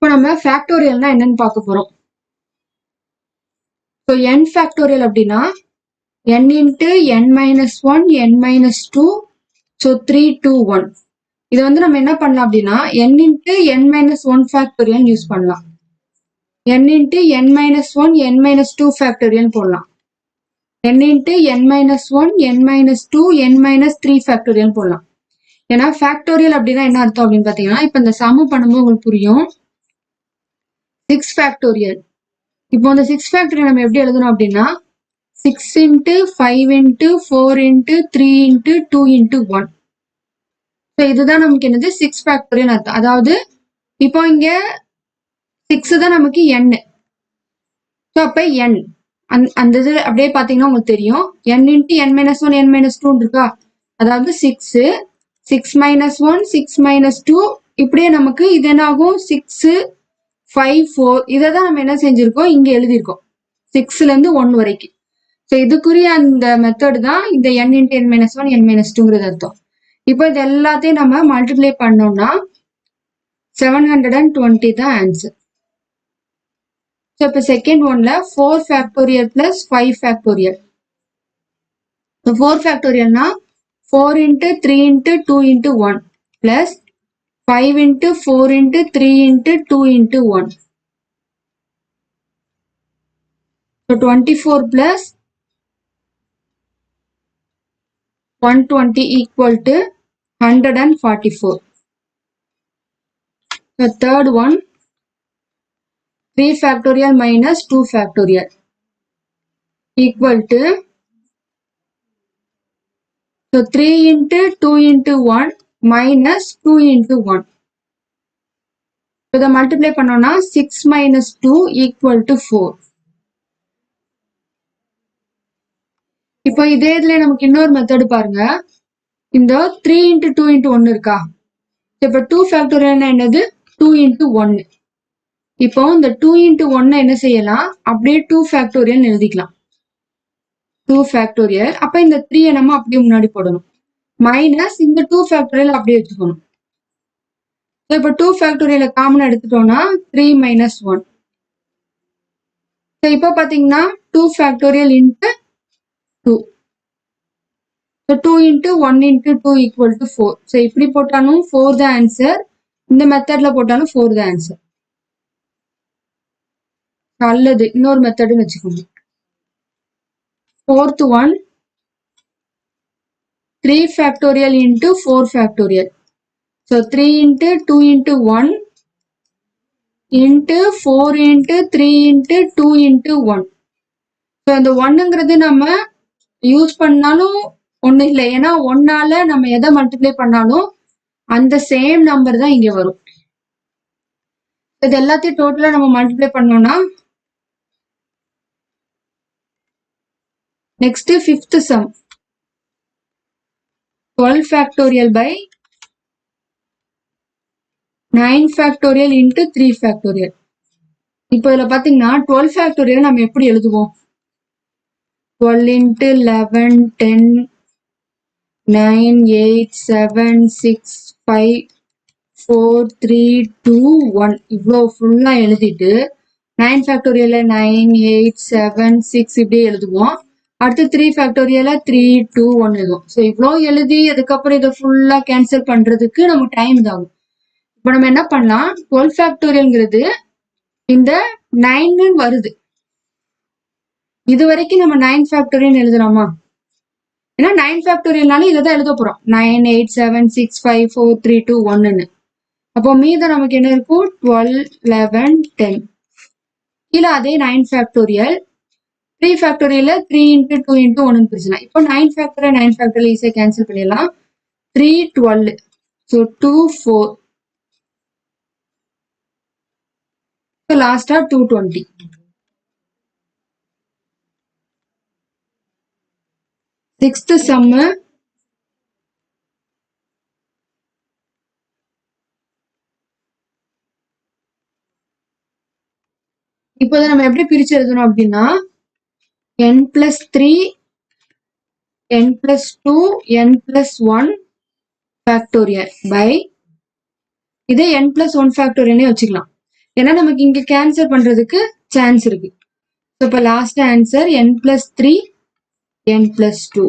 இப்போ நம்ம ஃபேக்டோரியல்னா என்னன்னு பார்க்க போறோம். ஸோ n ஃபேக்டோரியல் அப்படின்னா n into n minus one n minus two so 3 2 1. இதை வந்து நம்ம என்ன பண்ணலாம் அப்படின்னா n into n minus one factorial use பண்ணலாம். n into n minus one n minus two factorial போடலாம். n into n minus one n minus two n minus three factorial போடலாம். ஏன்னா ஃபேக்டோரியல் அப்படின்னா என்ன அர்த்தம் அப்படின்னு பார்த்தீங்கன்னா இப்போ இந்த சமம் பண்ணும்போது உங்களுக்கு புரியும். 6 ஃபேக்டோரியல். இப்போ இந்த 6 ஃபேக்டோரியல் நம்ம எப்படி எழுதணும் அப்படின்னா 6 into 5 into 4 into 3 into 2 into 1. So இதுதான் நமக்கு என்னது 6 ஃபேக்டோரியல் அர்த்தம். அதாவது இப்போ இங்க 6 தான் நமக்கு n. ஸோ அப்போ n அந்த இது அப்படியே பார்த்தீங்கன்னா உங்களுக்கு தெரியும் n into n minus one n minus two இருக்கா. அதாவது 6 6 மைனஸ் ஒன் 6 மைனஸ் டூ இப்படியே நமக்கு இது என்ன ஆகும் 6 5 4 இதை தான் நம்ம என்ன செஞ்சிருக்கோம் இங்க எழுதியிருக்கோம் 6ல இருந்து 1 வரைக்கும். ஸோ இதுக்குரிய அந்த மெத்தட் தான் இந்த n into n minus one n minus டூங்கிறது அர்த்தம். இப்போ இது எல்லாத்தையும் நம்ம மல்டிப்ளை பண்ணோம்னா 720 தான் ஆன்சர். ஸோ இப்போ செகண்ட் ஒன்ல 4 factorial plus 5 factorial. 4 ஃபேக்டோரியல்னா 4 into 3 into 2 into 1 plus 5 into 4 into 3 into 2 into 1. So 24 plus 120 equal to 144. The third one 3 factorial minus 2 factorial equal to so 3 into 2 into 1 minus 2 into 1. So the multiply பண்ணோம்னா 6 minus 2 equal to 4. இப்போ இதே இதுல நமக்கு இன்னொரு method பாருங்க. இந்த 3 into 2 into 1 இருக்கா. இப்போ 2 ஃபேக்டோரியல் என்னது 2 into 1. இப்போ இந்த 2 into 1 என்ன செய்யலாம் அப்படியே 2 ஃபேக்டோரியல் எழுதிக்கலாம். 2 ஃபேக்டோரியல் அப்ப இந்த 3 நம்ம அப்படியே முன்னாடி போடணும். மைனஸ் இந்த 2 ஃபேக்டோரியல் அப்படியே எடுத்துக்கணும். இப்போ 2 ஃபேக்டோரியலை காமன் எடுத்துட்டோம்னா 3 மைனஸ் 1. இப்போ பார்த்தீங்கன்னா 2 factorial into 2. So 2 into 1 into 2 equal to 4. So இப்படி போட்டாலும் 4 தான் ஆன்சர். இந்த மெத்தட்ல போட்டாலும் 4 தான் ஆன்சர். நல்லது இன்னொரு மெத்தடுன்னு வச்சுக்கோங்க. Fourth one 3 factorial into 4 factorial. So 3 into 2 into 1 into 4 into 3 into 2 into 1. So இந்த 1ங்கிறது நம்ம யூஸ் பண்ணாலும் ஒன்றும் இல்லை. ஏன்னா 1ஆல நம்ம எதை மல்டிப்ளை பண்ணாலும் அந்த சேம் நம்பர் தான் இங்க வரும். இது எல்லாத்தையும் டோட்டலா நம்ம மல்டிப்ளை பண்ணோம்னா next 5th sum 12 factorial by 9 factorial into 3 factorial. இப்போ இதுல பாத்தீங்கன்னா 12 factorial நம்ம எப்படி எழுதுவோம் 12 into 11 10 9 8 7 6 5 4 3 2 1 இவ்வளோ ஃபுல்லா எழுதிட்டு 9 ஃபேக்டோரியல் 9 8 7 6 இப்படியே எழுதுவோம். அடுத்து 3 ஃபேக்டோரியல் 3 2 1 எழுதுவோம். ஸோ இவ்வளோ எழுதி அதுக்கப்புறம் இதை ஃபுல்லா கேன்சல் பண்றதுக்கு நமக்கு டைம் ஆகும். இப்போ நம்ம என்ன பண்ணலாம் 12 ஃபேக்டோரியல்ங்கிறது இந்த 9 வருது. இது வரைக்கும் நம்ம 9 ஃபேக்டோரியல் எழுதலாமா. ஏன்னா 9 ஃபேக்டோரியல்னால இதை தான் எழுத போறோம் 9 8 7 6 5 4 3 2 1ன்னு. அப்போ மீதம் நமக்கு என்ன இருக்கும் 12 11 10. கீழே அதே 9 ஃபேக்டோரியல் 3 ஃபேக்டோரியல் 3 into 2 into 1 பிரிச்சுலாம். இப்போ 9 ஃபேக்டோரியல் 9 ஃபேக்டோரியல் ஈஸியாக கேன்சல் பண்ணிடலாம். 3 12 ஸோ 2 4 ஸோ லாஸ்டா 220. சிக்ஸ்த் சம்மு இப்போ நம்ம எப்படி பிரிச்சு எழுதணும் அப்படின்னா n plus 3 n plus 2 n plus 1 factorial by இதே n plus 1 factorial வச்சுக்கலாம். ஏன்னா நமக்கு இங்க கேன்சல் பண்றதுக்கு சான்ஸ் இருக்கு. இப்போ லாஸ்ட் ஆன்சர் n+3 n+2